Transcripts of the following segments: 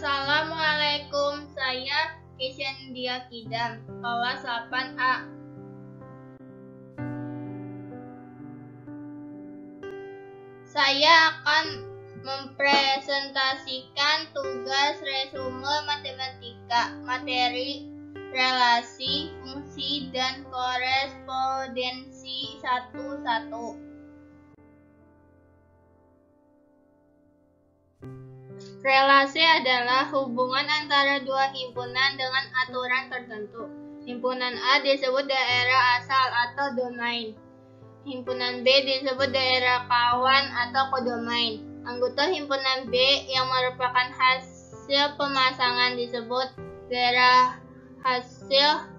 Assalamualaikum, saya Kishen Dia Kidam, kelas 8A. Saya akan mempresentasikan tugas resume matematika, materi relasi, fungsi, dan korespondensi 1-1. Relasi adalah hubungan antara dua himpunan dengan aturan tertentu. Himpunan A disebut daerah asal atau domain. Himpunan B disebut daerah kawan atau kodomain. Anggota himpunan B yang merupakan hasil pemasangan disebut daerah hasil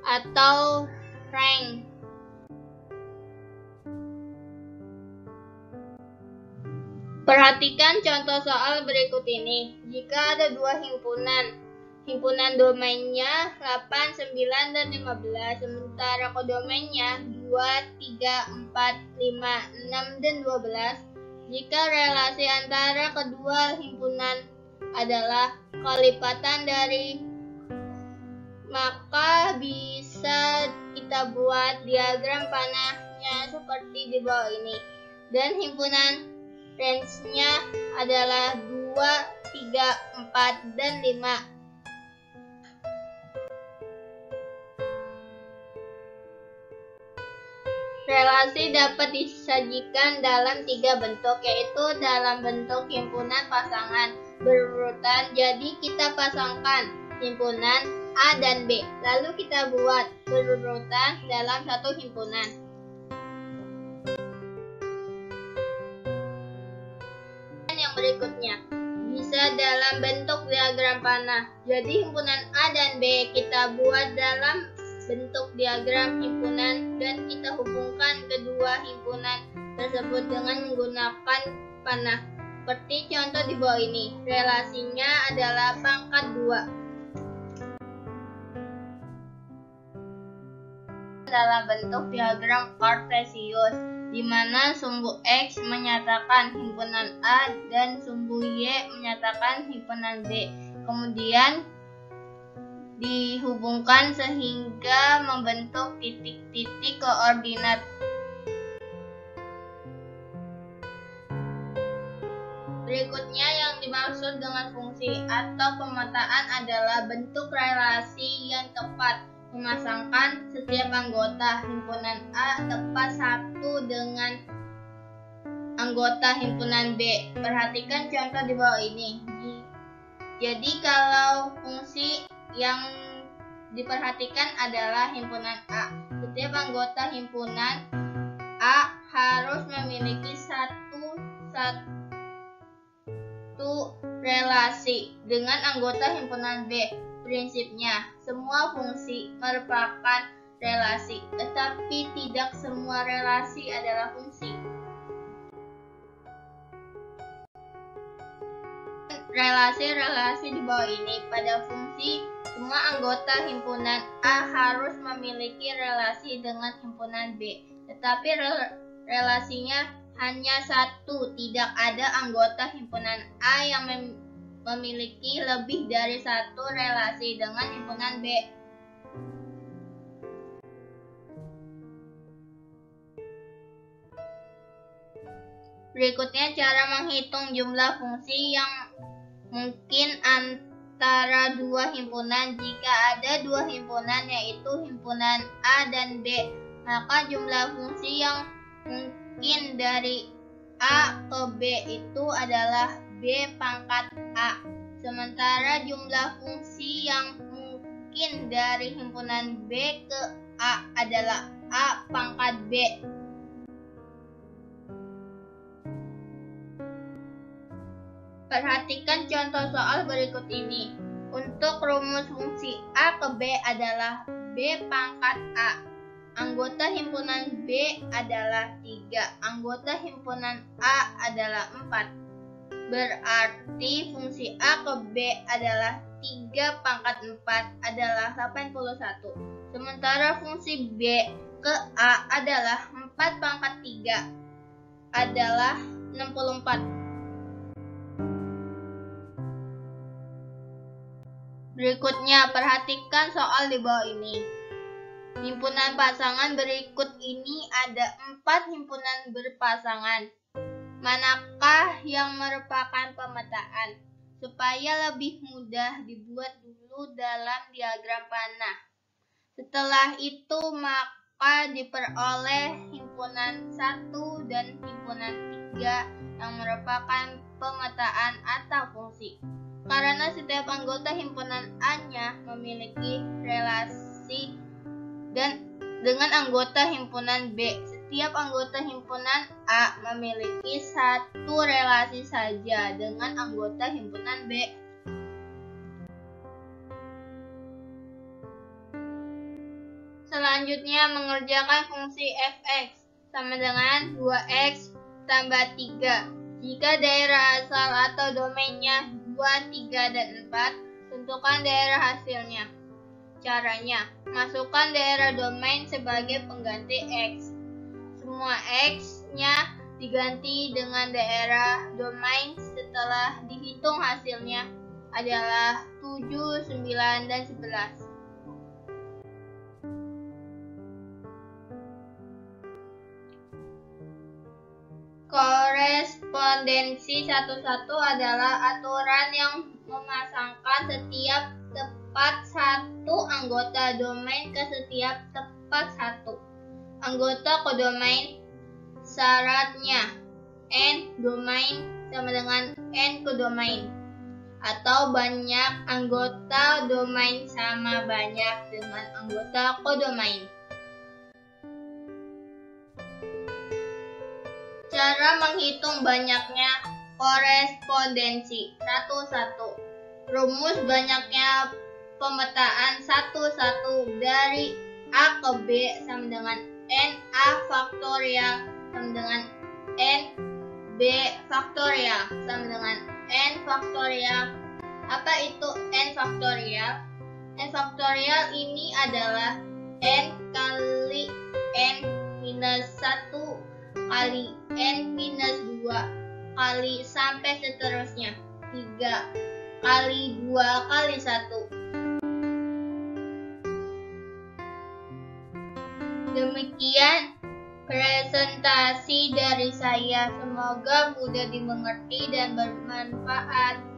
atau rank. Perhatikan contoh soal berikut ini. Jika ada dua himpunan domainnya 8, 9, dan 15, sementara kodomainnya 2, 3, 4, 5, 6, dan 12, jika relasi antara kedua himpunan adalah kelipatan dari, maka bisa kita buat diagram panahnya seperti di bawah ini. Dan himpunan range-nya adalah 2, 3, 4, dan 5. Relasi dapat disajikan dalam 3 bentuk, yaitu dalam bentuk himpunan pasangan berurutan. Jadi kita pasangkan himpunan A dan B, lalu kita buat berurutan dalam satu himpunan. Yang berikutnya bisa dalam bentuk diagram panah. Jadi himpunan A dan B kita buat dalam bentuk diagram himpunan dan kita hubungkan kedua himpunan tersebut dengan menggunakan panah. Seperti contoh di bawah ini. Relasinya adalah pangkat 2. Dalam bentuk diagram kartesius, di mana sumbu X menyatakan himpunan A dan sumbu Y menyatakan himpunan B. Kemudian dihubungkan sehingga membentuk titik-titik koordinat. Berikutnya yang dimaksud dengan fungsi atau pemetaan adalah bentuk relasi yang tepat. Memasangkan setiap anggota himpunan A tepat satu dengan anggota himpunan B. Perhatikan contoh di bawah ini. Jadi kalau fungsi yang diperhatikan adalah himpunan A. Setiap anggota himpunan A harus memiliki satu relasi dengan anggota himpunan B. Prinsipnya, semua fungsi merupakan relasi, tetapi tidak semua relasi adalah fungsi. Relasi-relasi di bawah ini. Pada fungsi, semua anggota himpunan A harus memiliki relasi dengan himpunan B, tetapi relasinya hanya satu. Tidak ada anggota himpunan A yang memiliki lebih dari satu relasi dengan himpunan B. Berikutnya cara menghitung jumlah fungsi yang mungkin antara dua himpunan. Jika ada dua himpunan, yaitu himpunan A dan B, maka jumlah fungsi yang mungkin dari A ke B itu adalah B pangkat A. Sementara jumlah fungsi yang mungkin dari himpunan B ke A adalah A pangkat B. Perhatikan contoh soal berikut ini. Untuk rumus fungsi A ke B adalah B pangkat A. Anggota himpunan B adalah 3. Anggota himpunan A adalah 4. Berarti fungsi A ke B adalah 3 pangkat 4 adalah 81. Sementara fungsi B ke A adalah 4 pangkat 3 adalah 64. Berikutnya, perhatikan soal di bawah ini. Himpunan pasangan berikut ini ada 4 himpunan berpasangan. Manakah yang merupakan pemetaan? Supaya lebih mudah dibuat dulu dalam diagram panah. Setelah itu maka diperoleh himpunan 1 dan himpunan 3 yang merupakan pemetaan atau fungsi. Karena setiap anggota himpunan A-nya memiliki relasi dengan anggota himpunan B. Setiap anggota himpunan A memiliki satu relasi saja dengan anggota himpunan B. Selanjutnya, mengerjakan fungsi f(x) sama dengan 2x tambah 3. Jika daerah asal atau domainnya 2, 3, dan 4, tentukan daerah hasilnya. Caranya, masukkan daerah domain sebagai pengganti x. Semua x-nya diganti dengan daerah domain setelah dihitung hasilnya adalah 7, 9, dan 11. Korespondensi 1-1 adalah aturan yang memasangkan setiap tepat satu anggota domain ke setiap tepat satu anggota kodomain. Syaratnya n domain sama dengan n kodomain, atau banyak anggota domain sama banyak dengan anggota kodomain. Cara menghitung banyaknya korespondensi 1-1. Rumus banyaknya pemetaan 1-1 dari A ke B sama dengan n A faktorial sama dengan n B faktorial sama dengan n faktorial. Apa itu n faktorial? N faktorial ini adalah n kali n minus 1 kali n minus 2 kali sampai seterusnya 3 kali 2 kali 1. Demikian presentasi dari saya. Semoga mudah dimengerti dan bermanfaat.